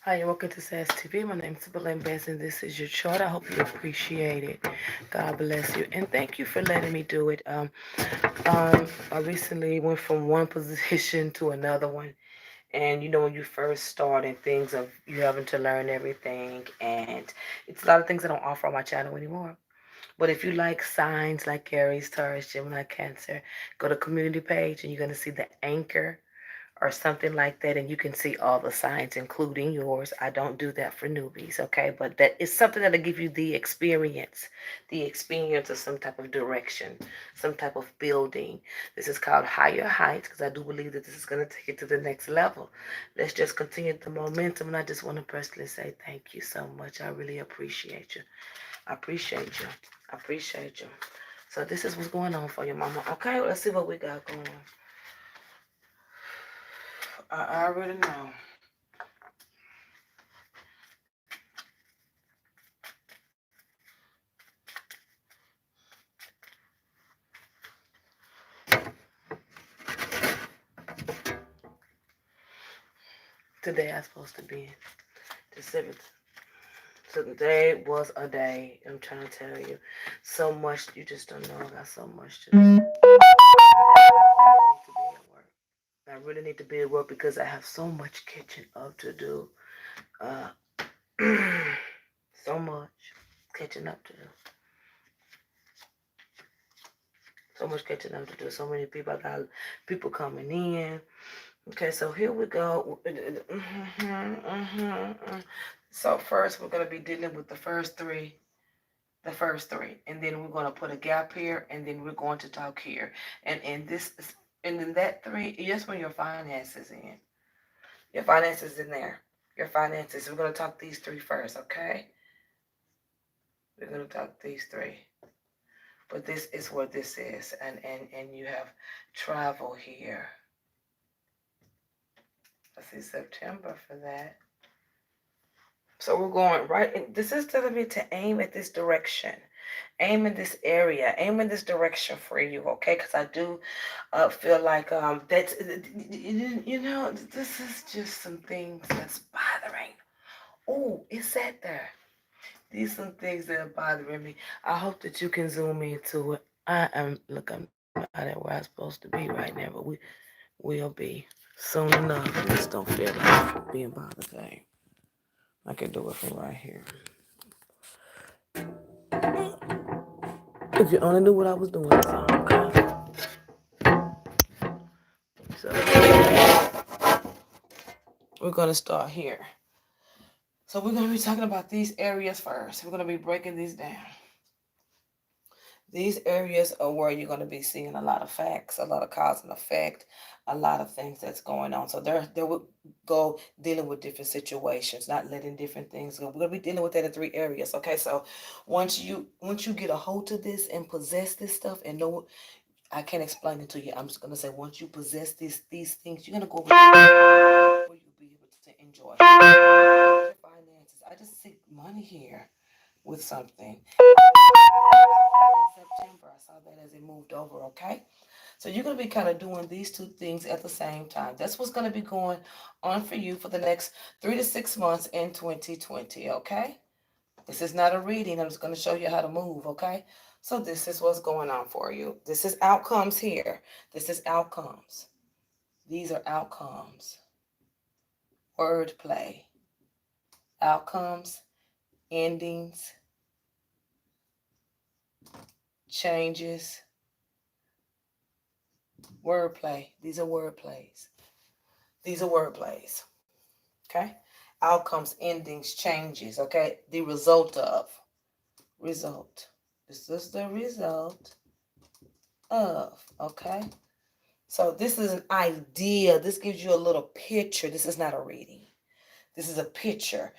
Hi, and welcome to SAS TV. My name is Belen Benz, and this is your chart. I hope you appreciate it. God bless you, and thank you for letting me do it. I recently went from one position to another one, and when you first start and things of you having to learn everything, and it's a lot of things I don't offer on my channel anymore. But if you like signs like Aries, Taurus, Gemini, Cancer, go to community page, and you're gonna see the anchor or something like that, and you can see all the signs, including yours. I don't do that for newbies, okay? But that is something that'll give you the experience of some type of direction, some type of building. This is called Higher Heights because I do believe that this is going to take it to the next level. Let's just continue the momentum, and I just want to personally say thank you so much. I really appreciate you. I appreciate you. I appreciate you. So this is what's going on for you, mama. Okay, let's see what we got going on. I already know. Today I was supposed to be the 7th. So today was a day. I'm trying to tell you. So much you just don't know. I got so much to do. I really need to be at work because I have so much catching up to do. Uh, so much catching up to do. So much catching up to do. So many people. I got people coming in. Okay, so here we go. So first we're gonna be dealing with the first three, and then we're going to put a gap here, and then we're going to talk here, and in that three, just when your finances in there, your finances. We're going to talk these three first, okay? We're going to talk these three, but this is what this is, and you have travel here. Let's see, September for that. So we're going right, and this is telling me to aim at this direction. Aim in this area, aim in this direction for you, okay? Because I do feel like that's this is just some things that's bothering. Oh, it sat there. These some things that are bothering me. I hope that you can zoom into it. I'm not at where I'm supposed to be right now, but we will be soon enough. I just don't feel like being bothered today. I can do it from right here. If you only knew what I was doing, so okay. So we're gonna start here. So we're gonna be talking about these areas first. We're gonna be breaking these down. These areas are where you're going to be seeing a lot of facts, a lot of cause and effect, a lot of things that's going on. So there will go dealing with different situations, not letting different things go. We're going to be dealing with that in three areas. Okay, so once you get a hold of this and possess this stuff and know, I can't explain it to you. I'm just going to say once you possess these things, you're going to go where you'll be able to enjoy your finances. I just see money here with something. In September, I saw that as it moved over, okay? So you're going to be kind of doing these two things at the same time. That's what's going to be going on for you for the next 3 to 6 months in 2020, okay? This is not a reading. I'm just going to show you how to move, okay? So this is what's going on for you. This is outcomes here. This is outcomes. These are outcomes. Wordplay. Outcomes, endings, changes, wordplay. These are wordplays. These are wordplays. Okay? Outcomes, endings, changes. Okay? The result of. Result. This is the result of. Okay? So this is an idea. This gives you a little picture. This is not a reading. This is a picture.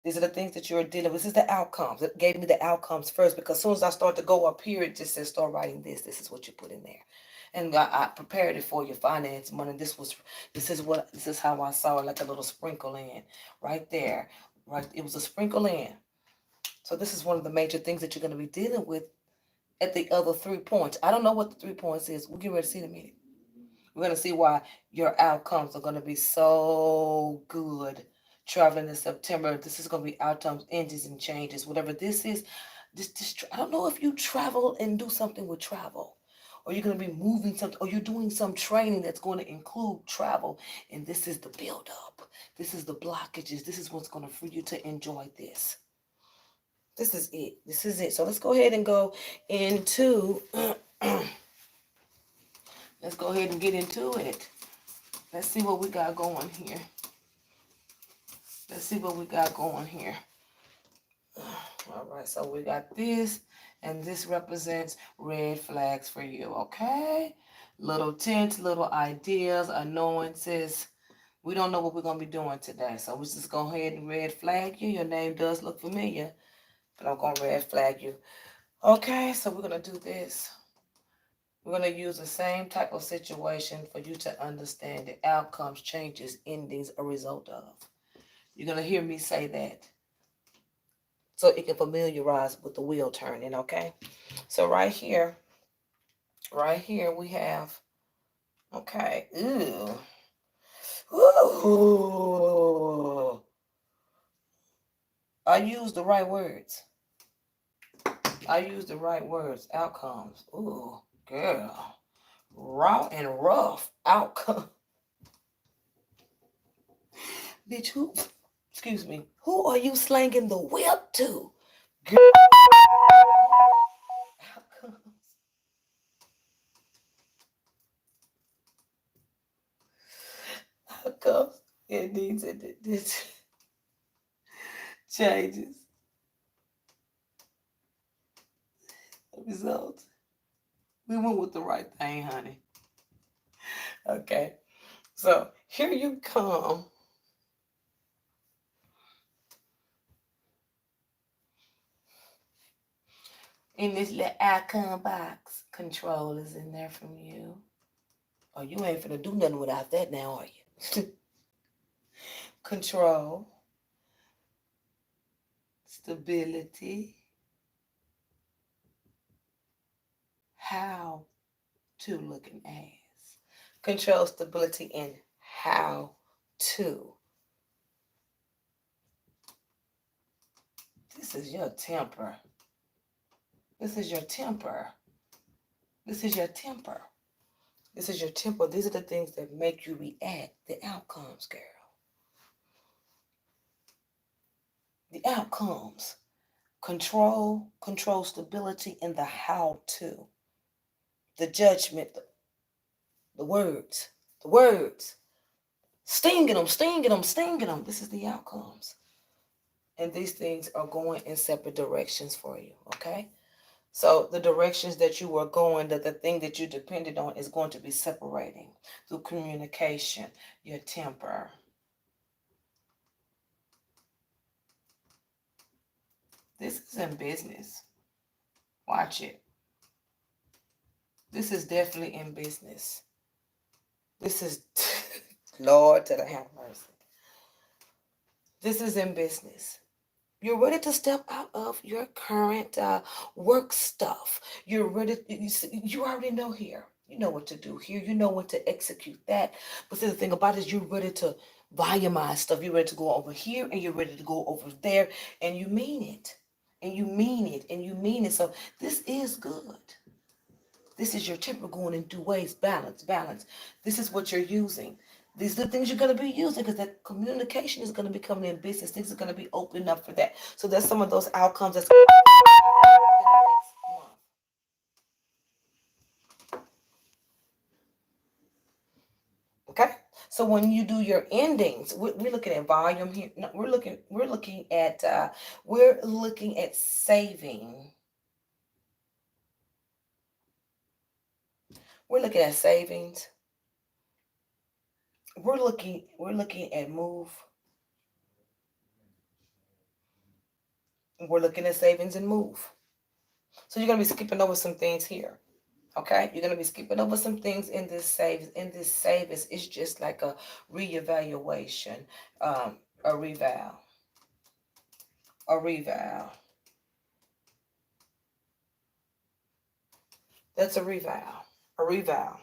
These are the things that you're dealing with. This is the outcomes. It gave me the outcomes first because as soon as I start to go up here, it just says start writing this. This is what you put in there. And I prepared it for your finance money. This is how I saw it, like a little sprinkle in right there. Right, it was a sprinkle in. So this is one of the major things that you're going to be dealing with at the other 3 points. I don't know what the 3 points is. We'll get ready to see in a minute. We're going to see why your outcomes are going to be so good traveling in September. This is going to be outcomes, endings, and changes. Whatever this is, I don't know if you travel and do something with travel, or you're going to be moving something, or you're doing some training that's going to include travel. And this is the buildup. This is the blockages. This is what's going to free you to enjoy this. This is it. This is it. So let's go ahead and go into, let's go ahead and get into it. Let's see what we got going here. Let's see what we got going here. All right, so we got this, and this represents red flags for you, okay? Little tints, little ideas, annoyances. We don't know what we're going to be doing today, so we're just going to go ahead and red flag you. Your name does look familiar, but I'm going to red flag you. Okay, so we're going to do this. We're going to use the same type of situation for you to understand the outcomes, changes, endings, a result of. You're going to hear me say that, so it can familiarize with the wheel turning, okay? So right here we have, okay, ooh. I use the right words. Outcomes. Ooh, girl. Raw and rough outcome. Bitch, who are you slanging the whip to? Girl. Outcomes. It needs it changes. Results. We went with the right thing, honey. Okay. So here you come. In this little icon box, control is in there from you. Oh, you ain't finna do nothing without that now, are you? Control, stability, how to looking as. Control, stability, and how to. This is your temper. This is your temper. This is your temper. This is your temper. These are the things that make you react. The outcomes, girl. The outcomes. Control, stability, and the how to. The judgment, the words. Stinging them. This is the outcomes. And these things are going in separate directions for you, okay? So the directions that you are going, that the thing that you depended on is going to be separating through communication, your temper. This is in business. Watch it. This is definitely in business. This is, Lord, to the have mercy. This is in business. You're ready to step out of your current work stuff. You're ready. You already know here. You know what to do here. You know what to execute that. But see, the thing about it is you're ready to volumize stuff. You're ready to go over here and you're ready to go over there. And you mean it. And you mean it. And you mean it. So this is good. This is your temper going in two ways. Balance. This is what you're using. These are the things you're going to be using, because that communication is going to be coming in business. Things are going to be opening up for that. So there's some of those outcomes that's going to be next month. Okay? So when you do your endings, we're looking at volume here. No, we're looking at saving. We're looking at savings. We're looking at move. We're looking at savings and move. So you're going to be skipping over some things here. Okay? You're going to be skipping over some things in this save. In this savings, it's just like a reevaluation, a reval. That's a reval.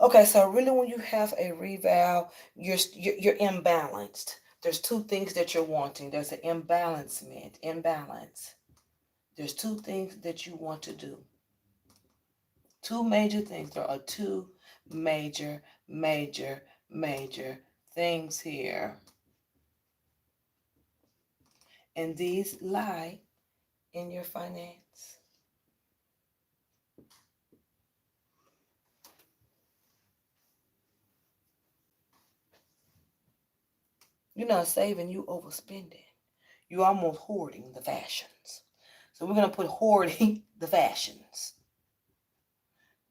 Okay, so really when you have a reval, you're imbalanced. There's two things that you're wanting. There's an imbalance. There's two things that you want to do. Two major things. There are two major things here. And these lie in your finance. You're not saving, you overspending. You're almost hoarding the fashions. So we're going to put hoarding the fashions.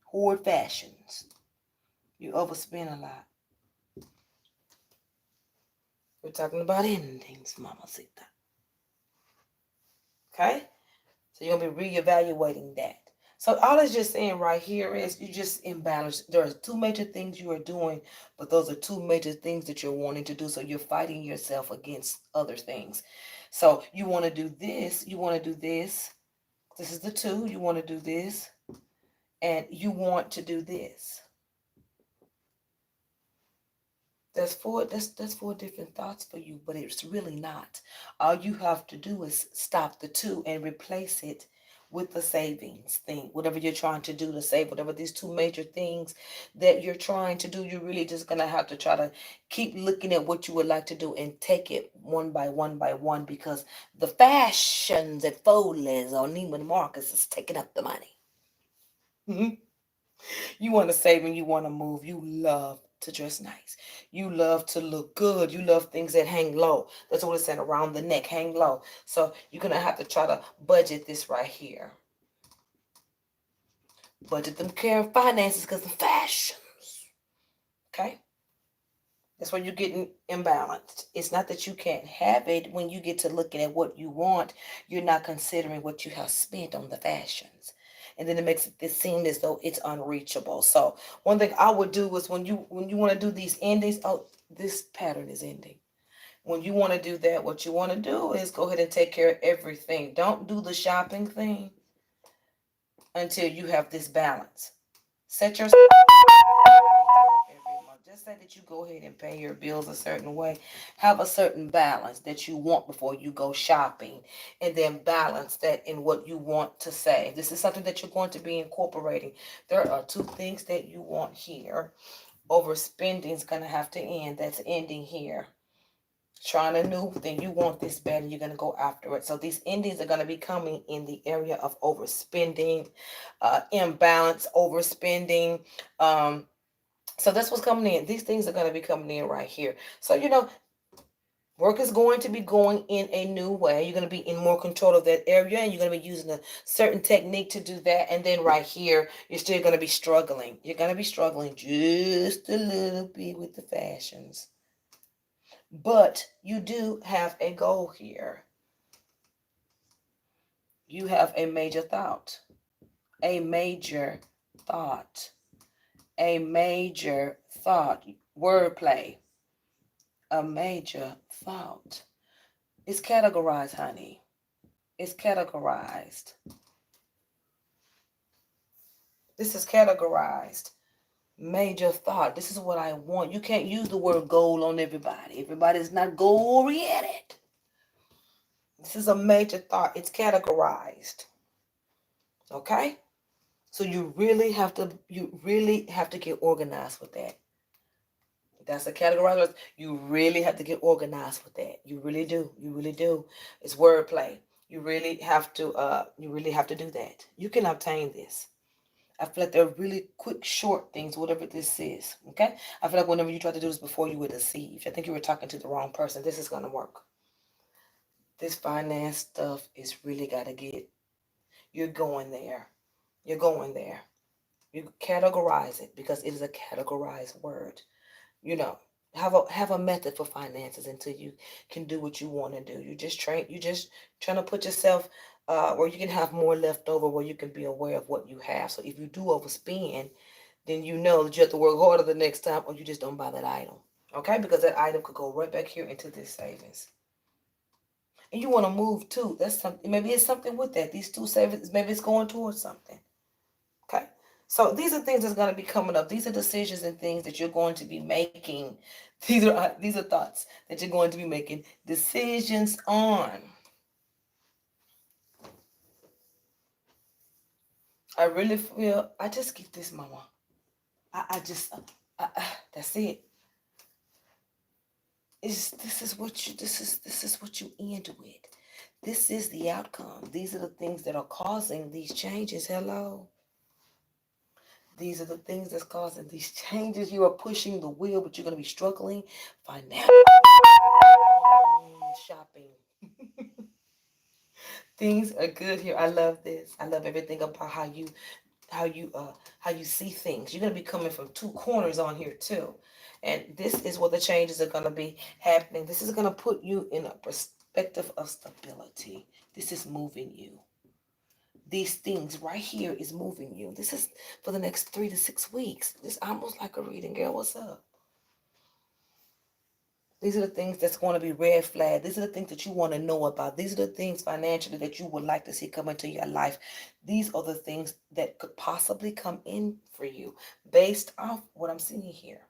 Hoard fashions. You overspend a lot. We're talking about endings, mamacita. Okay? So you're going to be reevaluating that. So all it's just saying right here is you just imbalance. There are two major things you are doing, but those are two major things that you're wanting to do. So you're fighting yourself against other things. So you want to do this. You want to do this. This is the two. You want to do this. And you want to do this. That's four different thoughts for you, but it's really not. All you have to do is stop the two and replace it with the savings thing. Whatever you're trying to do to save, whatever these two major things that you're trying to do, you're really just going to have to try to keep looking at what you would like to do and take it one by one, because the fashions at Foley's or Neiman Marcus is taking up the money. You want to save and you want to move. You love to dress nice. You love to look good. You love things that hang low. That's what it's saying, around the neck, hang low. So you're going to have to try to budget this right here. Budget them care of finances because of fashions. Okay? That's where you're getting imbalanced. It's not that you can't have it. When you get to looking at what you want, you're not considering what you have spent on the fashions. And then it makes it seem as though it's unreachable. So one thing I would do is when you want to do these endings, oh, this pattern is ending. When you want to do that, what you want to do is go ahead and take care of everything. Don't do the shopping thing until you have this balance. Set your just say that you go ahead and pay your bills a certain way. Have a certain balance that you want before you go shopping, and then balance that in what you want to save. This is something that you're going to be incorporating. There are two things that you want here. Overspending is going to have to end. That's ending here. Trying a new thing, you want this bad and you're going to go after it. So these endings are going to be coming in the area of overspending, imbalance, overspending. So that's what's coming in. These things are going to be coming in right here. So, work is going to be going in a new way. You're going to be in more control of that area, and you're going to be using a certain technique to do that. And then right here, you're still going to be struggling. You're going to be struggling just a little bit with the fashions. But you do have a goal here. You have a major thought. A major thought. A major thought. Wordplay. A major thought. It's categorized, honey. It's categorized. This is categorized. Major thought. This is what I want. You can't use the word goal on everybody. Everybody's not goal oriented. This is a major thought. It's categorized. Okay? So you really have to get organized with that. That's a categorized. You really have to get organized with that. You really do. You really do. It's wordplay. You really have to do that. You can obtain this. I feel like they're really quick, short things, whatever this is. Okay? I feel like whenever you try to do this before, you were deceived. I think you were talking to the wrong person. This is gonna work. This finance stuff is really gotta get. You're going there. You're going there. You categorize it because it is a categorized word. Have a method for finances until you can do what you want to do. You just trying to put yourself where you can have more left over, where you can be aware of what you have. So if you do overspend, then you know that you have to work harder the next time, or you just don't buy that item. Okay? Because that item could go right back here into this savings. And you want to move too. That's something. Maybe it's something with that. These two savings, maybe it's going towards something. Okay? So these are things that's going to be coming up. These are decisions and things that you're going to be making. These are thoughts that you're going to be making decisions on. I really feel I just get this, mama. I just that's it. This is what you end with. This is the outcome. These are the things that are causing these changes. Hello. These are the things that's causing these changes. You are pushing the wheel, but you're going to be struggling financially. Shopping. Things are good here. I love this. I love everything about how you see things. You're going to be coming from two corners on here too. And this is what the changes are going to be happening. This is going to put you in a perspective of stability. This is moving you. These things right here is moving you. This is for the next 3 to 6 weeks. It's almost like a reading, girl. What's up? These are the things that's going to be red flag. These are the things that you want to know about. These are the things financially that you would like to see come into your life. These are the things that could possibly come in for you based off what I'm seeing here.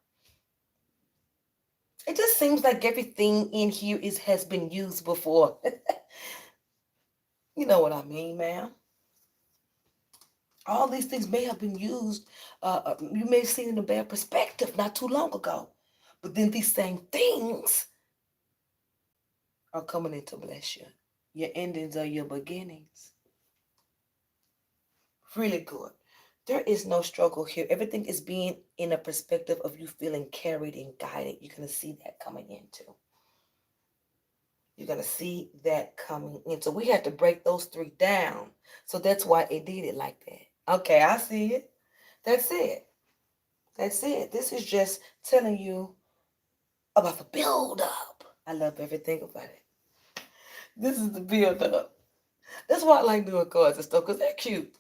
It just seems like everything in here has been used before. You know what I mean, ma'am? All these things may have been used. You may have seen it in a bad perspective not too long ago. But then these same things are coming in to bless you. Your endings are your beginnings. Really good. There is no struggle here. Everything is being in a perspective of you feeling carried and guided. You're going to see that coming into. You're going to see that coming in. So we had to break those three down. So that's why it did it like that. Okay, I see it. That's it. That's it. This is just telling you about the build up. I love everything about it. This is the build up. That's why I like doing cards and stuff, because they're cute.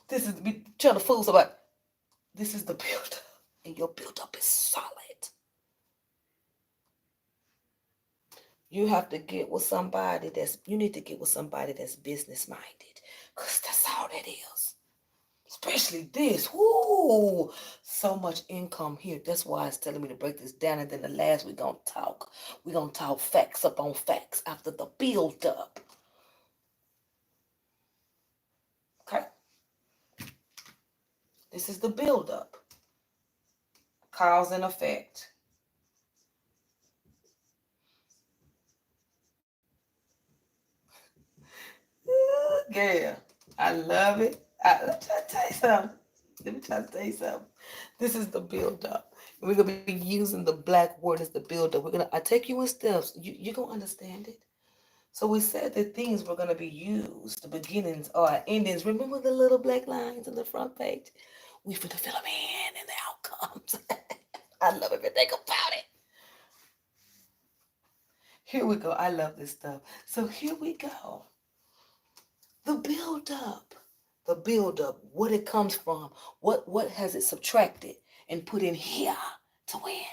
This is me trying to fool somebody. This is the build up. And your build up is solid. You have to get with somebody you need to get with somebody that's business minded. Because that's all that is. Especially this. Woo! So much income here. That's why it's telling me to break this down. And then the last we're going to talk. We're going to talk facts up on facts after the build up. Okay? This is the build up. Cause and effect. Yeah, I love it. Let me try to tell you something. Let me try to tell you something. This is the build up. We're gonna be using the black word as the build up. I take you in steps. You're gonna understand it. So we said that things were gonna be used, the beginnings or endings. Remember the little black lines on the front page? We finna fill them in and the outcomes. I love everything about it. Here we go. I love this stuff. So here we go. The build up. The build up, what it comes from, what has it subtracted and put in here to win.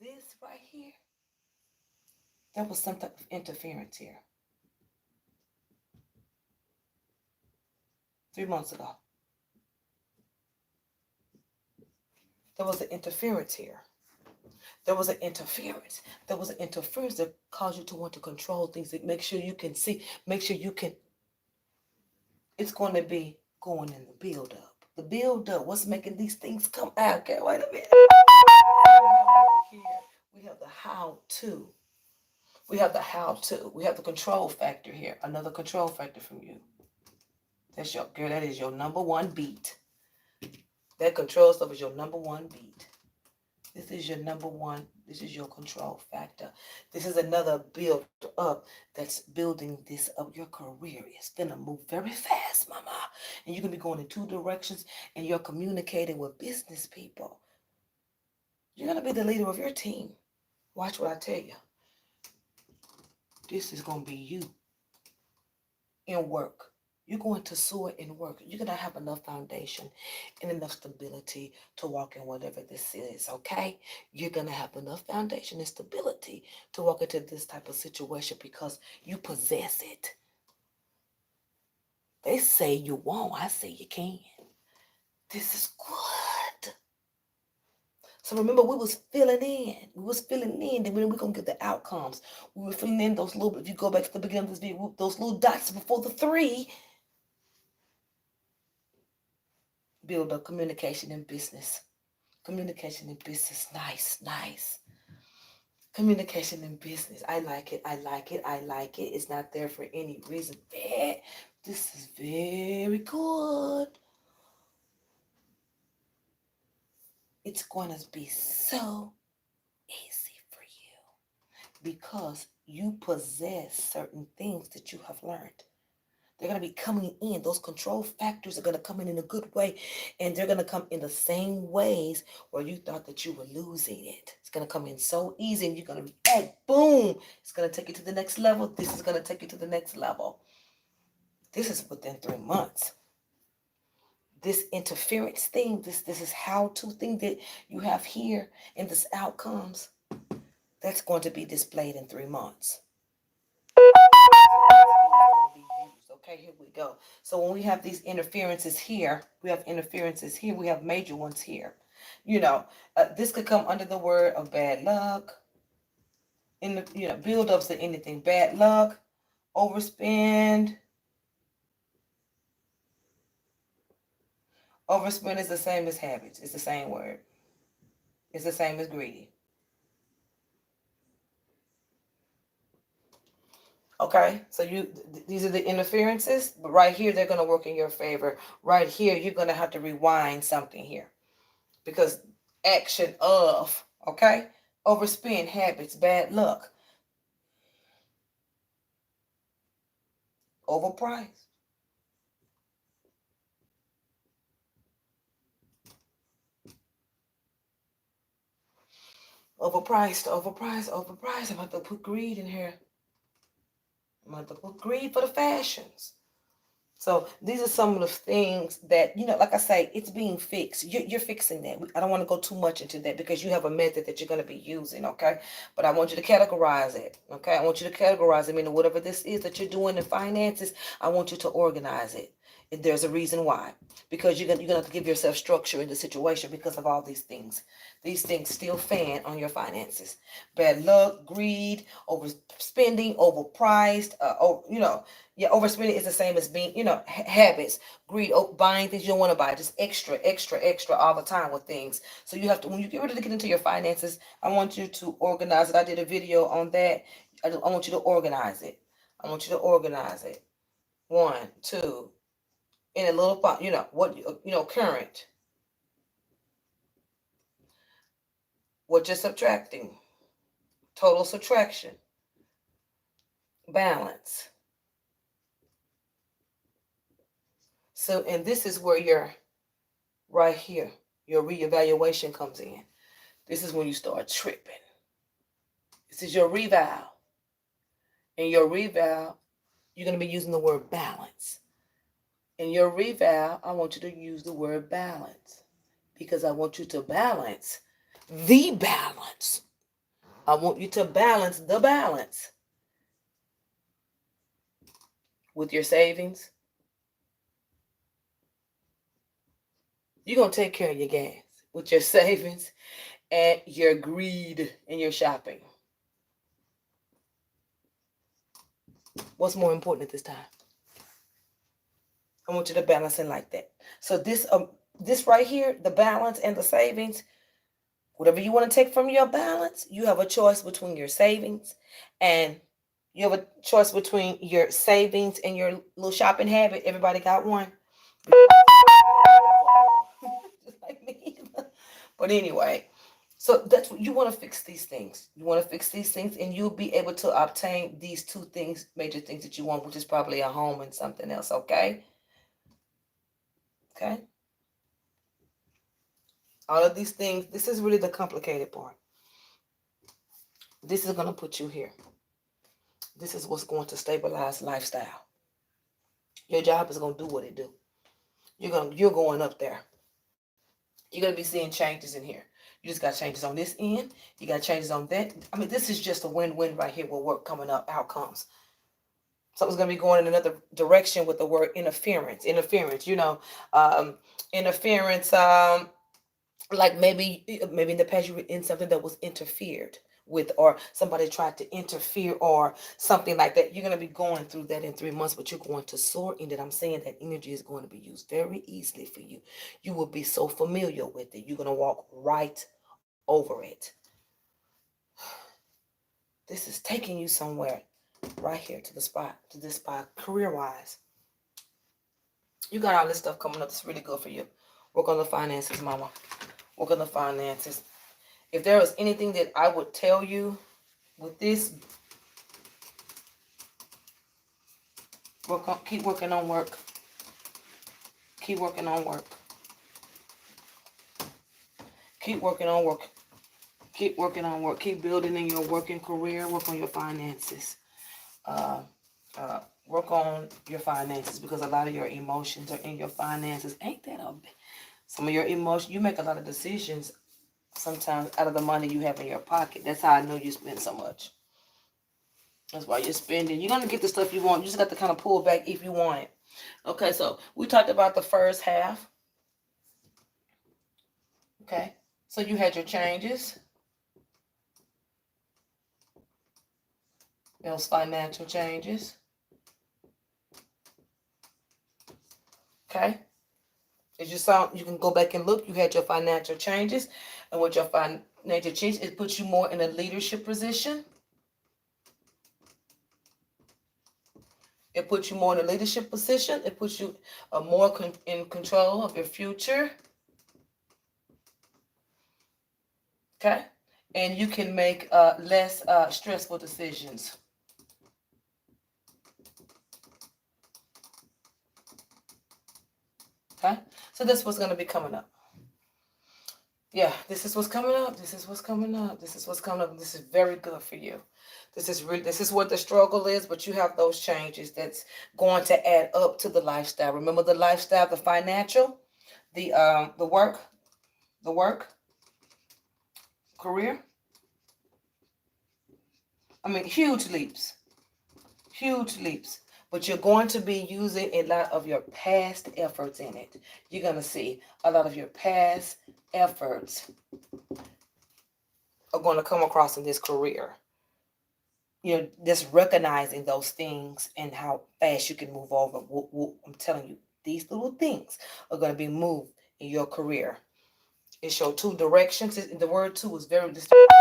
This right here, there was some type of interference here 3 months ago. There was an interference here. There was an interference. There was an interference that caused you to want to control things, that make sure you can see, make sure you can. It's going to be going in the build up. The build up, what's making these things come out? Okay, wait a minute. We have the how to. We have the how to. We have the control factor here. Another control factor from you. That's your girl. That is your number one beat. That control stuff is your number one beat. This is your number one. This is your control factor. This is another build up that's building this up. Your career is gonna move very fast, mama. And you're gonna be going in two directions, and you're communicating with business people. You're gonna be the leader of your team. Watch what I tell you. This is gonna be you in work. You're going to soar in work. You're going to have enough foundation and enough stability to walk in whatever this is, okay? You're going to have enough foundation and stability to walk into this type of situation because you possess it. They say you won't. I say you can. This is good. So remember, we was filling in. We was filling in. Then we're going to get the outcomes. We were filling in those little, if you go back to the beginning of this video, those little dots before the 3. Build up communication in business. Communication in business. Nice, nice. Communication in business. I like it. I like it. I like it. It's not there for any reason. This is very good. It's going to be so easy for you because you possess certain things that you have learned. They're going to be coming in. Those control factors are going to come in a good way, and they're going to come in the same ways where you thought that you were losing it. It's going to come in so easy, and you're going to be, hey, boom. It's going to take you to the next level. This is going to take you to the next level. This is within 3 months. This interference thing, this is how-to thing that you have here in this outcomes, that's going to be displayed in 3 months. Okay, here we go. So when we have these interferences here, we have major ones here. This could come under the word of bad luck. In the, build-ups to anything. Bad luck, overspend. Overspend is the same as habits. It's the same word. It's the same as greedy. Okay, so these are the interferences, but right here, they're going to work in your favor. Right here, you're going to have to rewind something here because action of, okay, overspend, habits, bad luck, overpriced. Overpriced. I'm about to put greed in here. I'm about to put greed for the fashions. So these are some of the things that, like I say, it's being fixed. You're fixing that. I don't want to go too much into that because you have a method that you're going to be using, okay? But I want you to categorize it, okay? I want you to categorize it, meaning whatever this is that you're doing in finances, I want you to organize it. There's a reason why. Because you're going to have to give yourself structure in the situation because of all these things. These things still fan on your finances. Bad luck, greed, overspending, overpriced, overspending is the same as being, habits, greed, buying things you don't want to buy, just extra all the time with things. So you have to, when you get ready to get into your finances, I want you to organize it. I did a video on that. I want you to organize it. 1, 2, in a little, current. What you're subtracting. Total subtraction. Balance. So, and this is where right here, your reevaluation comes in. This is when you start tripping. This is your reval. In your reval, you're going to be using the word balance. In your reval, I want you to use the word balance because I want you to balance the balance. I want you to balance the balance with your savings. You're going to take care of your gas with your savings and your greed and your shopping. What's more important at this time? I want you to balance it like that. So this right here, the balance and the savings, whatever you want to take from your balance, you have a choice between your savings and you have a choice between your savings and your little shopping habit. Everybody got one? Just like me. But anyway, so that's what you want to fix these things. You want to fix these things and you'll be able to obtain these 2 things, major things that you want, which is probably a home and something else, okay? Okay? All of these things, this is really the complicated part. This is going to put you here. This is what's going to stabilize lifestyle. Your job is going to do what it do. You're going up there. You're going to be seeing changes in here. You just got changes on this end. You got changes on that. I mean, this is just a win-win right here with work coming up, outcomes. Something's going to be going in another direction with the word interference. Interference, interference. Like maybe in the past you were in something that was interfered with, or somebody tried to interfere, or something like that. You're going to be going through that in 3 months, but you're going to soar in it. I'm saying that energy is going to be used very easily for you. You will be so familiar with it. You're going to walk right over it. This is taking you somewhere right here to this spot, career-wise. You got all this stuff coming up that's really good for you. Work on the finances, mama. Work on the finances. If there was anything that I would tell you with this, keep working on work. Keep working on work. Keep working on work. Keep working on work. Keep building in your working career. Work on your finances. Work on your finances, because a lot of your emotions are in your finances. Ain't that a bit? Some of your emotions, you make a lot of decisions sometimes out of the money you have in your pocket. That's how I know you spend so much. That's why you're spending. You're going to get the stuff you want. You just got to kind of pull back if you want it. Okay, so we talked about the first half. Okay, so you had your changes. Those financial changes. Okay. As you saw, you can go back and look. You had your financial changes. And with your financial change, it puts you more in a leadership position. It puts you more in a leadership position. It puts you more in control of your future. Okay? And you can make less stressful decisions. Okay? So that's what's going to be coming up. Yeah, this is what's coming up. This is what's coming up. This is what's coming up. This is very good for you. This is what the struggle is, but you have those changes that's going to add up to the lifestyle. Remember the lifestyle, the financial, the work, career. I mean, huge leaps. Huge leaps. But you're going to be using a lot of your past efforts in it. You're going to see a lot of your past efforts are going to come across in this career. You know, just recognizing those things and how fast you can move over. I'm telling you, these little things are going to be moved in your career. It shows 2 directions. The word 2 is very distinct.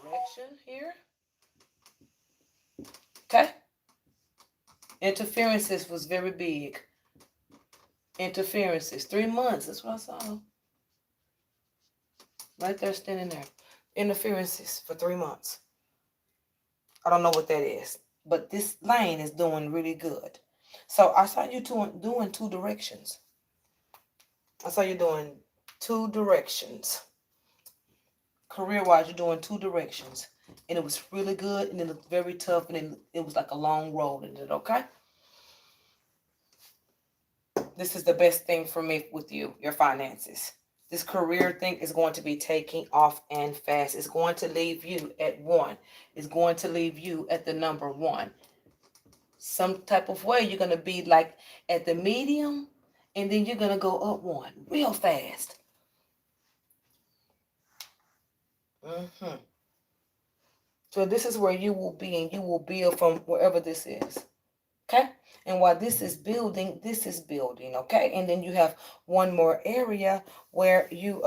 Direction here. Okay. Interferences was very big. Interferences. 3 months. That's what I saw. Right there, standing there. Interferences for 3 months. I don't know what that is. But this lane is doing really good. So I saw you doing 2 directions. I saw you doing 2 directions. Career-wise, you're doing 2 directions. And it was really good, and it looked very tough, and it was like a long road in it, okay? This is the best thing for me with you, your finances. This career thing is going to be taking off and fast. It's going to leave you at 1. It's going to leave you at the number 1. Some type of way, you're going to be like at the medium, and then you're going to go up 1 real fast. So this is where you will be, and you will build from wherever this is. Okay? And while this is building, okay? And then you have 1 more area where you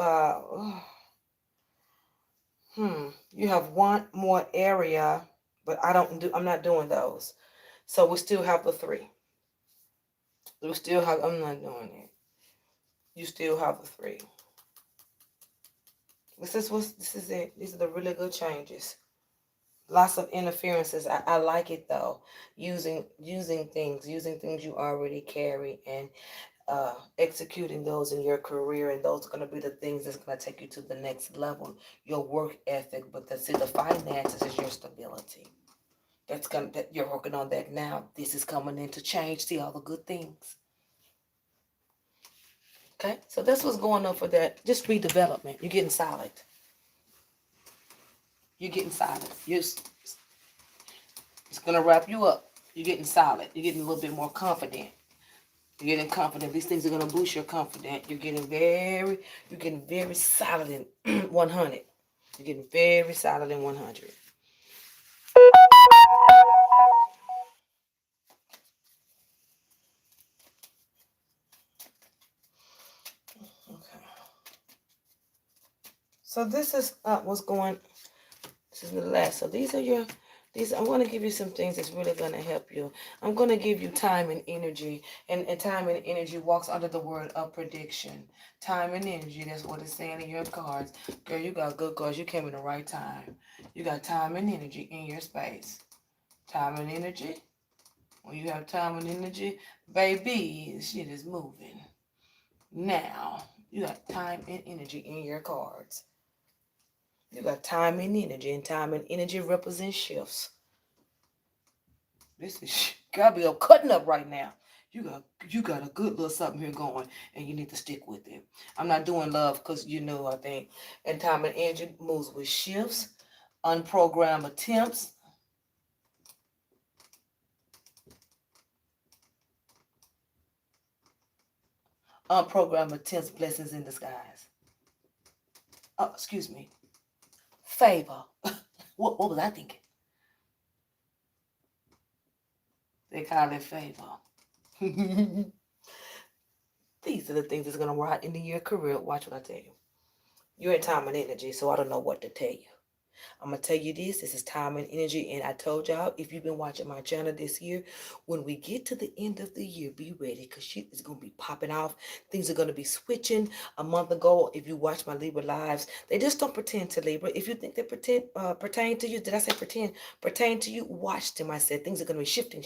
you have 1 more area, but I'm not doing those. So we still have the 3. I'm not doing it. You still have the 3. This is it. These are the really good changes. Lots of interferences. I like it though. Using things you already carry, and executing those in your career, and those are going to be the things that's going to take you to the next level. Your work ethic, but the finances is your stability. That you're working on that now. This is coming in to change. See all the good things. Okay, so that's what's going on for that. Just redevelopment. You're getting solid. You're getting solid. You're It's going to wrap you up. You're getting solid. You're getting a little bit more confident. You're getting confident. These things are going to boost your confidence. You're getting very solid in 100. You're getting very solid in 100. Okay. So this is what's going. This is the last. So these are your. I'm going to give you some things that's really going to help you. I'm going to give you time and energy. And time and energy walks under the word of prediction. Time and energy, that's what it's saying in your cards. Girl, you got good cards. You came in the right time. You got time and energy in your space. Time and energy. When you have time and energy, baby, shit is moving. Now, you got time and energy in your cards. You got time and energy, and time and energy represents shifts. This is gotta be cutting up right now. You got a good little something here going, and you need to stick with it. I'm not doing love because I think. And time and energy moves with shifts, unprogrammed attempts. Unprogrammed attempts, blessings in disguise. Oh, excuse me. Favor. What was I thinking? They call it favor. These are the things that's going to work into your career. Watch what I tell you. You're in time and energy, so I don't know what to tell you. I'm going to tell you this. This is time and energy. And I told y'all, if you've been watching my channel this year, when we get to the end of the year, be ready because shit is going to be popping off. Things are going to be switching. A month ago, if you watch my Libra lives, they just don't pretend to Libra. If you think they pertain to you, did I say pretend? Pertain to you, watch them. I said things are going to be shifting.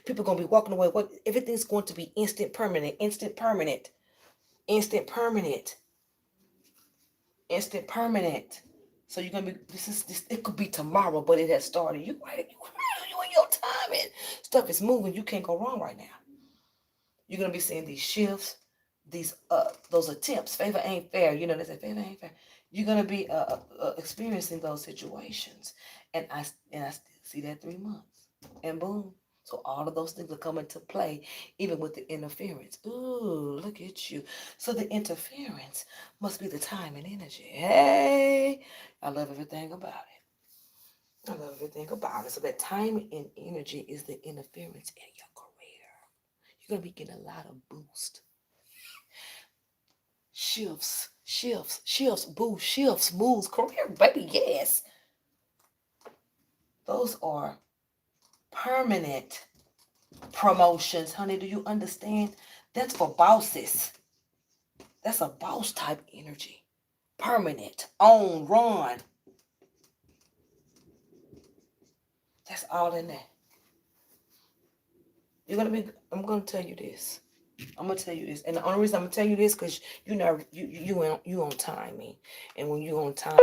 People are going to be walking away. Everything's going to be instant, permanent. So you're gonna be this. It could be tomorrow, but it has started. You in your time, and stuff is moving. You can't go wrong right now. You're gonna be seeing these shifts, those attempts. Favor ain't fair. You know they say favor ain't fair. You're gonna be experiencing those situations, and I still see that 3 months, and boom. So all of those things will come into play, even with the interference. Ooh, look at you. So the interference must be the time and energy. Hey, I love everything about it. I love everything about it. So that time and energy is the interference in your career. You're going to be getting a lot of boost. Shifts, boost, shifts, moves, career, baby, yes. Those are permanent promotions, honey. Do you understand? That's for bosses. That's a boss type energy. Permanent, own, run. That's all in there. I'm gonna tell you this. And the only reason I'm gonna tell you this because you on timing. And when you on time,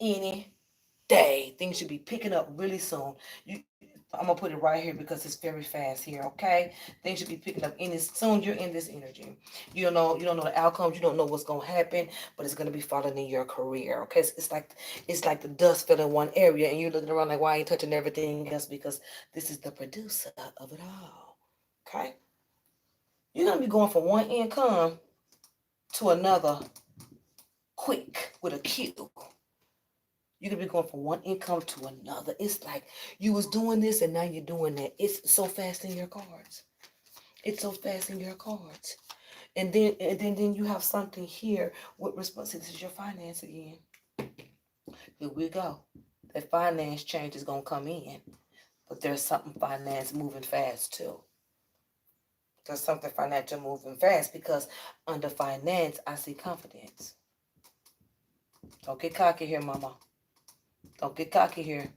any day, things should be picking up really soon. I'm gonna put it right here because it's very fast here. Okay, things should be picking up any soon. You're in this energy. You don't know the outcomes. You don't know what's gonna happen, but it's gonna be falling in your career. Okay, it's like the dust fell in one area, and you're looking around like, why I ain't touching everything else? Because this is the producer of it all. Okay, you're gonna be going from one income to another quick with a Q. You're gonna be going from one income to another. It's like you was doing this and now you're doing that. It's so fast in your cards. It's so fast in your cards. And then you have something here with responsibility. This is your finance again. Here we go. That finance change is gonna come in. But there's something finance moving fast too. There's something financial moving fast because under finance I see confidence. Don't get cocky here, mama. Don't get cocky here.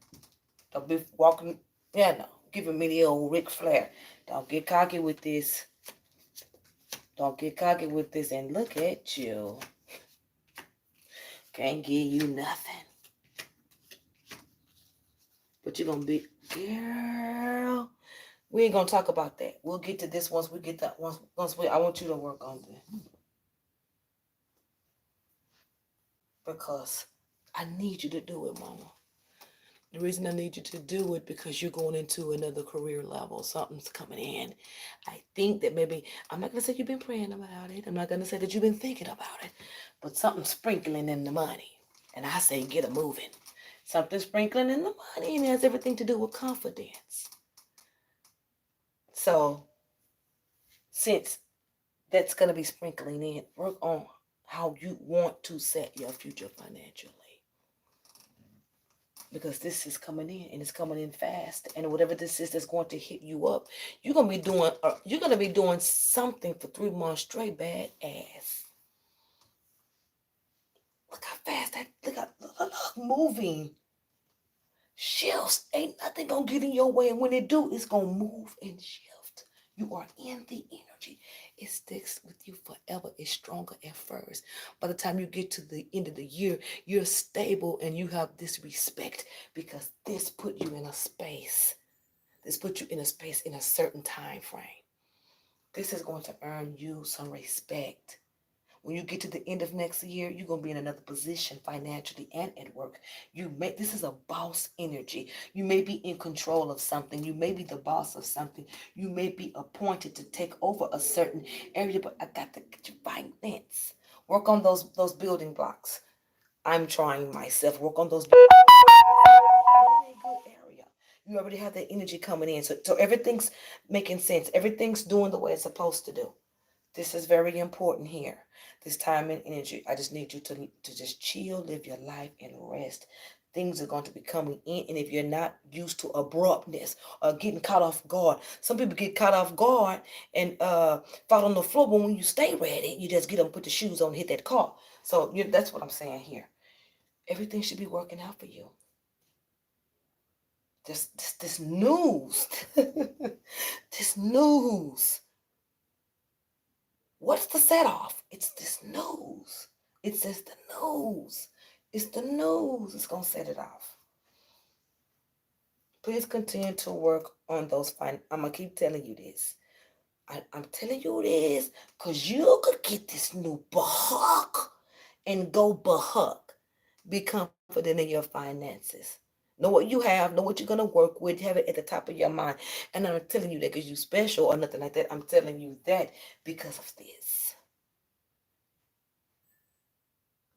Don't be walking, giving me the old Ric Flair. Don't get cocky with this. Don't get cocky with this. And look at you. Can't give you nothing. But you're going to be, girl. We ain't going to talk about that. We'll get to this once we get that. I want you to work on this. Because I need you to do it, mama. The reason I need you to do it because you're going into another career level. Something's coming in. I think that maybe, I'm not going to say you've been praying about it. I'm not going to say that you've been thinking about it. But something's sprinkling in the money. And I say get it moving. Something's sprinkling in the money and it has everything to do with confidence. So, since that's going to be sprinkling in, work on how you want to set your future financially. Because this is coming in and it's coming in fast, and whatever this is that's going to hit you up, you're gonna be doing something for 3 months straight, bad ass. Look how fast that look moving. Shifts ain't nothing gonna get in your way, and when it do, it's gonna move and shift. You are in the energy. It sticks with you forever. It's stronger at first. By the time you get to the end of the year, you're stable and you have this respect because this put you in a space. This put you in a space in a certain time frame. This is going to earn you some respect. When you get to the end of next year, you're going to be in another position financially and at work. This is a boss energy. You may be in control of something. You may be the boss of something. You may be appointed to take over a certain area, but I got to get you finance. Work on those building blocks. I'm trying myself. Work on those building blocks. In a good area. You already have that energy coming in. So everything's making sense. Everything's doing the way it's supposed to do. This is very important here. This time and energy. I just need you to just chill, live your life, and rest. Things are going to be coming in, and if you're not used to abruptness or getting caught off guard, some people get caught off guard and fall on the floor. But when you stay ready, you just get them, put the shoes on, hit that car. So that's what I'm saying here. Everything should be working out for you. This news, this news. What's the set off? It's this news. It says the news. It's the news. It's going to set it off. Please continue to work on those. I'm going to keep telling you this. I'm telling you this because you could get this new bahak and go bahak. Be confident in your finances. Know what you have. Know what you're going to work with. Have it at the top of your mind. And I'm not telling you that because you're special or nothing like that. I'm telling you that because of this.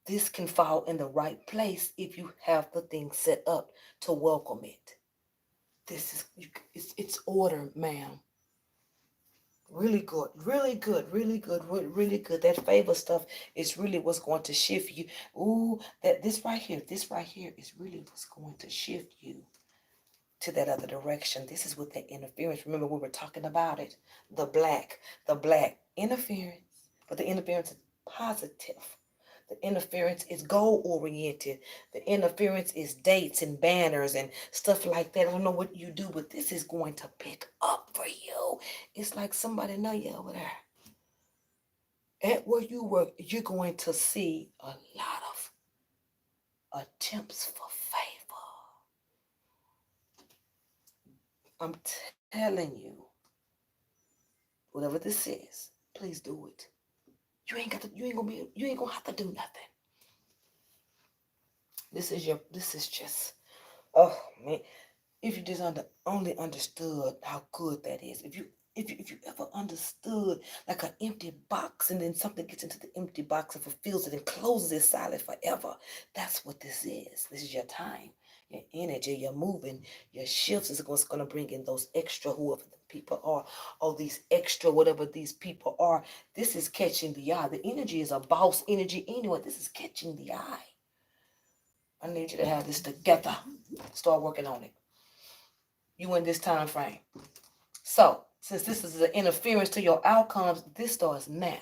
This can fall in the right place if you have the thing set up to welcome it. It's order, ma'am. Really good, really good, really good, really good. That favor stuff is really what's going to shift you. Ooh, this right here is really what's going to shift you to that other direction. This is with that interference. Remember, we were talking about it. The black interference, but the interference is positive. The interference is goal-oriented. The interference is dates and banners and stuff like that. I don't know what you do, but this is going to pick up for you. It's like somebody know you over there. At where you work, you're going to see a lot of attempts for favor. I'm telling you, whatever this is, please do it. You ain't gonna have to do nothing. This is just, oh man, if you just only understood how good that is. If you ever understood like an empty box and then something gets into the empty box and fulfills it and closes it silent forever. That's what this is. This is your time, your energy, your moving, your shifts is what's going to bring in those extra whoever the people are, or these extra whatever these people are. This is catching the eye. The energy is a boss energy anyway. This is catching the eye. I need you to have this together. Start working on it. You in this time frame. So, since this is an interference to your outcomes, this starts now.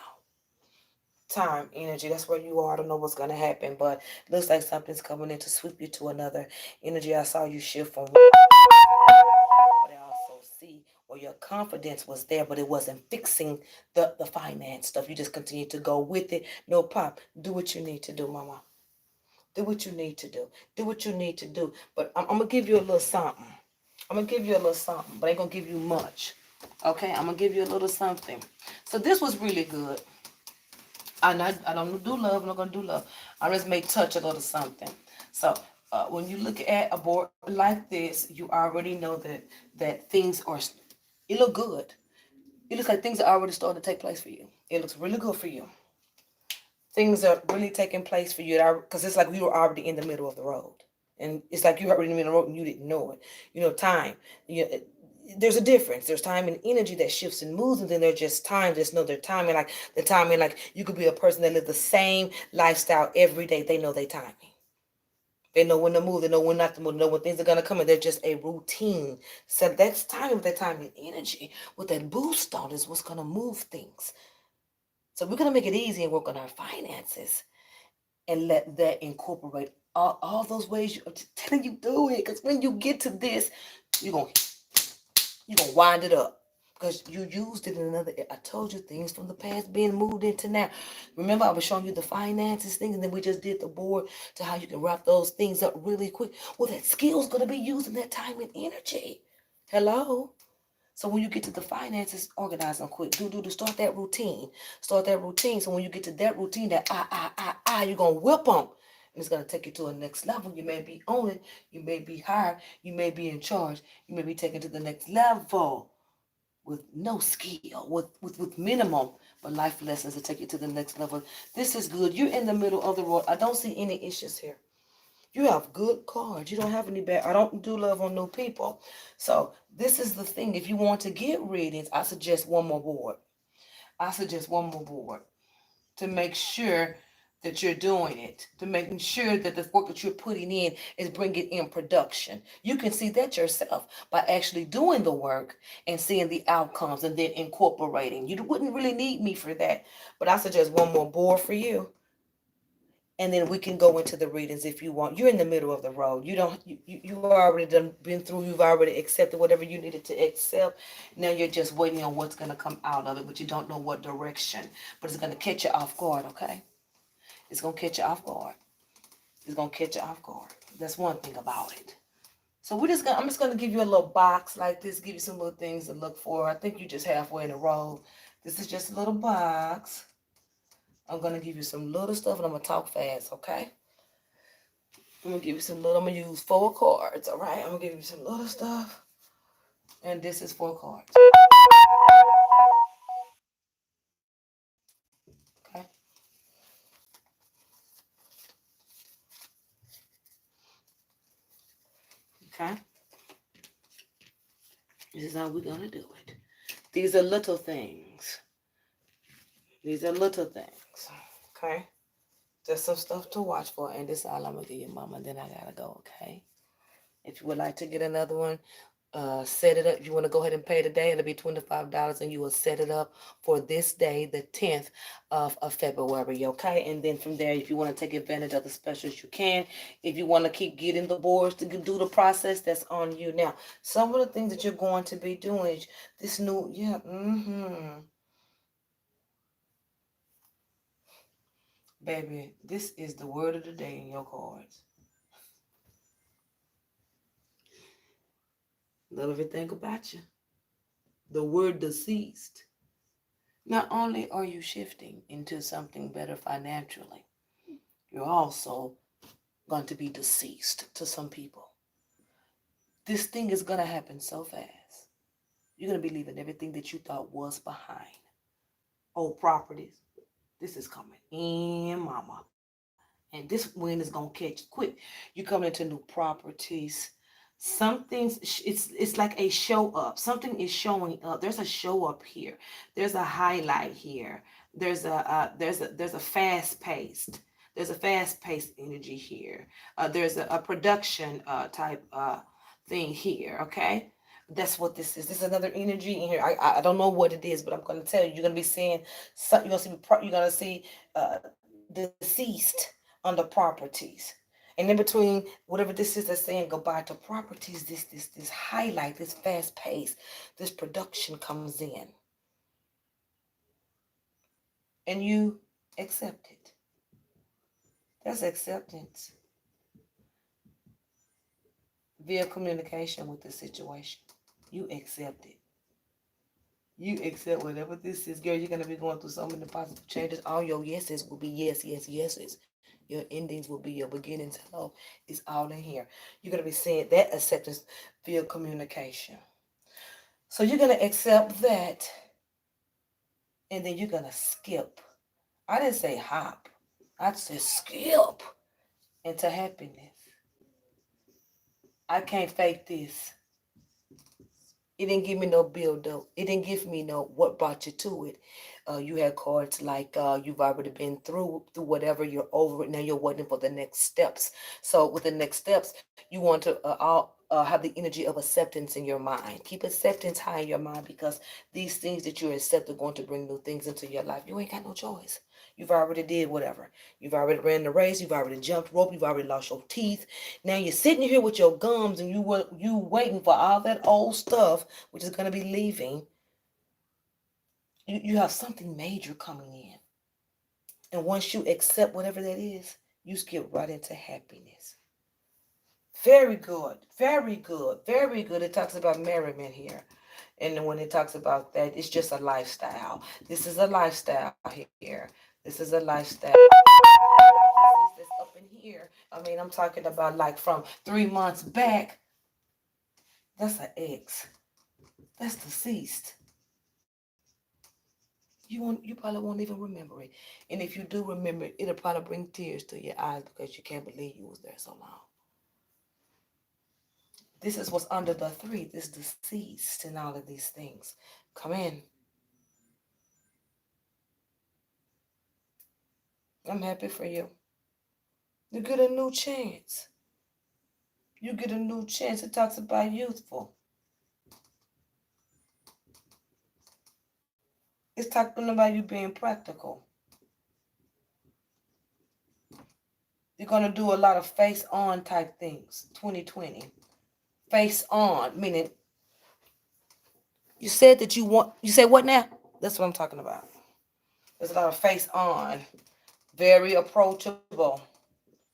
Time, energy, that's where you are. I don't know what's going to happen, but it looks like something's coming in to sweep you to another energy. I saw you shift from, but I also see where your confidence was there, but it wasn't fixing the finance stuff. You just continue to go with it. No pop. Do what you need to do, mama. Do what you need to do. Do what you need to do. But I'm going to give you a little something. I'm going to give you a little something, but I ain't going to give you much. Okay, I'm going to give you a little something. So this was really good. I don't do love. I'm not going to do love. I just may touch a little something. So when you look at a board like this, you already know that things are. It look good. It looks like things are already starting to take place for you. It looks really good for you. Things are really taking place for you because it's like we were already in the middle of the road, and it's like you were already in the middle of the road and you didn't know it. Time. There's a difference. There's time and energy that shifts and moves, and then there's just time. There's no their timing. Like the timing, like you could be a person that lives the same lifestyle every day. They know their timing. They know when to move. They know when not to move. They know when things are gonna come, and they're just a routine. So that's time with that time and energy. With that boost on is what's gonna move things. So we're gonna make it easy and work on our finances and let that incorporate all those ways. I'm just telling you, do it. Because when you get to this, you're gonna wind it up. Because you used it in another. I told you things from the past being moved into now. Remember, I was showing you the finances thing, and then we just did the board to how you can wrap those things up really quick. Well, that skill's gonna be using that time and energy. Hello. So when you get to the finances, organize them quick. Start that routine. Start that routine. So when you get to that routine, that you're gonna whip them. And it's gonna take you to a next level. You may be on it, you may be higher, you may be in charge, you may be taken to the next level with no skill, with minimum, but life lessons to take you to the next level. This is good. You're in the middle of the road. I don't see any issues here. You have good cards. You don't have any bad. I don't do love on new people. So this is the thing. If you want to get readings, I suggest one more board. I suggest one more board to make sure that you're doing it, to making sure that the work that you're putting in is bringing in production. You can see that yourself by actually doing the work and seeing the outcomes and then incorporating. You wouldn't really need me for that, but I suggest one more board for you, and then we can go into the readings if you want. You're in the middle of the road. You already been through. You've already accepted whatever you needed to accept. Now you're just waiting on what's going to come out of it, but you don't know what direction. But it's going to catch you off guard, okay? It's going to catch you off guard. It's going to catch you off guard. That's one thing about it. So I'm just gonna give you a little box like this, give you some little things to look for. I think you're just halfway in the road. This is just a little box. I'm gonna give you some little stuff and I'm gonna talk fast, okay? I'm gonna give you some little, I'm gonna use 4 cards, all right? I'm gonna give you some little stuff. And this is 4 cards. Okay. Okay. This is how we're gonna do it. These are little things. These are little things. Okay. Just some stuff to watch for. And this is all I'm gonna give you, Mama. Then I gotta go, okay? If you would like to get another one, set it up. If you want to go ahead and pay today, it'll be $25 and you will set it up for this day, the 10th of February, okay? And then from there, if you want to take advantage of the specials, you can. If you want to keep getting the boards to do the process, that's on you. Now, some of the things that you're going to be doing, this new, baby, this is the word of the day in your cards. Love everything about you. The word deceased. Not only are you shifting into something better financially, you're also going to be deceased to some people. This thing is going to happen so fast. You're going to be leaving everything that you thought was behind. Old properties. This is coming in, mama. And this wind is going to catch quick. You're coming into new properties. Something's it's like a show up. Something is showing up. There's a show up here. There's a highlight here. There's a fast paced energy here. There's a production type thing here. Okay, that's what this is. This is another energy in here. I don't know what it is, but I'm going to tell you. You're going to be seeing. You're going to see deceased on the properties. And in between, whatever this is that's saying goodbye to properties, this highlight, this fast pace, this production comes in. And you accept it. That's acceptance via communication with the situation. You accept it. You accept whatever this is. Girl, you're going to be going through so many positive changes. All your yeses will be yes, yes, yeses. Your endings will be your beginnings. Hello, it's all in here. You're going to be saying that acceptance via communication. So you're going to accept that, and then you're going to skip. I didn't say hop. I said skip into happiness. I can't fake this. It didn't give me no build up. It didn't give me no what brought you to it. You had cards like you've already been through whatever, you're over it. Now you're waiting for the next steps. So with the next steps, you want to have the energy of acceptance in your mind. Keep acceptance high in your mind, because these things that you accept are going to bring new things into your life. You ain't got no choice. You've already did whatever. You've already ran the race. You've already jumped rope. You've already lost your teeth. Now you're sitting here with your gums, and you waiting for all that old stuff, which is going to be leaving. You have something major coming in. And once you accept whatever that is, you skip right into happiness. Very good. Very good. Very good. It talks about merriment here. And when it talks about that, it's just a lifestyle. This is a lifestyle here. This is a lifestyle. That's up in here. I mean, I'm talking about like from 3 months back. That's an ex. That's deceased. You probably won't even remember it. And if you do remember it, it'll probably bring tears to your eyes because you can't believe you was there so long. This is what's under the three, this deceased and all of these things. Come in. I'm happy for you. You get a new chance. You get a new chance. It talks about youthful. It's talking about you being practical. You're going to do a lot of face on type things. 2020. Face on, meaning you said that you say what now? That's what I'm talking about. There's a lot of face on. Very approachable.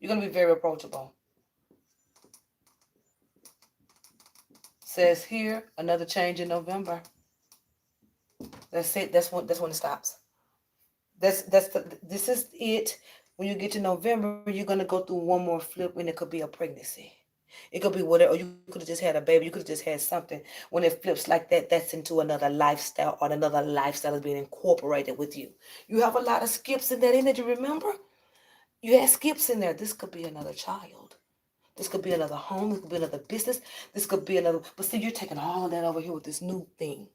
You're going to be very approachable. Says here, another change in November. That's it. That's when it stops. This is it. When you get to November, you're gonna go through one more flip, and it could be a pregnancy. It could be whatever. Or you could have just had a baby. You could have just had something. When it flips like that, that's into another lifestyle, or another lifestyle is being incorporated with you. You have a lot of skips in that energy. Remember, you had skips in there. This could be another child. This could be another home. This could be another business. This could be another. But see, you're taking all of that over here with this new thing.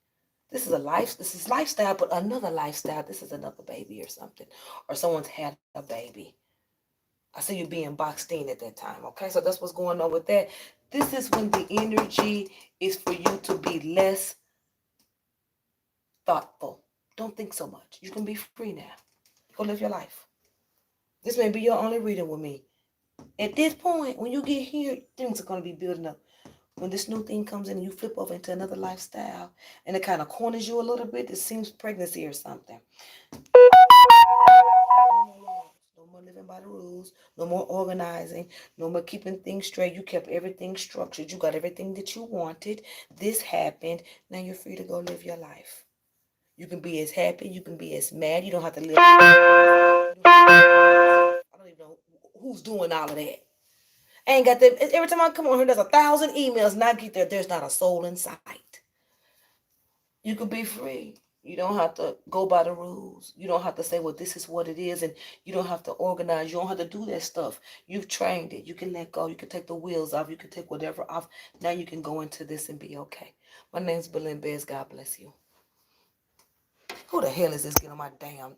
This is a life. This is lifestyle, but another lifestyle. This is another baby or something, or someone's had a baby. I see you being boxed in at that time. Okay, so that's what's going on with that. This is when the energy is for you to be less thoughtful. Don't think so much. You can be free now. Go live your life. This may be your only reading with me. At this point, when you get here, things are going to be building up. When this new thing comes in and you flip over into another lifestyle and it kind of corners you a little bit, it seems pregnancy or something. No more living by the rules. No more organizing. No more keeping things straight. You kept everything structured. You got everything that you wanted. This happened. Now you're free to go live your life. You can be as happy. You can be as mad. You don't have to live. I don't even know who's doing all of that. I ain't got that. Every time I come on here, there's 1,000 emails, and I get there, there's not a soul in sight. You can be free. You don't have to go by the rules. You don't have to say, well, this is what it is, and you don't have to organize. You don't have to do that stuff. You've trained it. You can let go. You can take the wheels off. You can take whatever off. Now you can go into this and be okay. My name's Belinda Bez. God bless you. Who the hell is this getting on my damn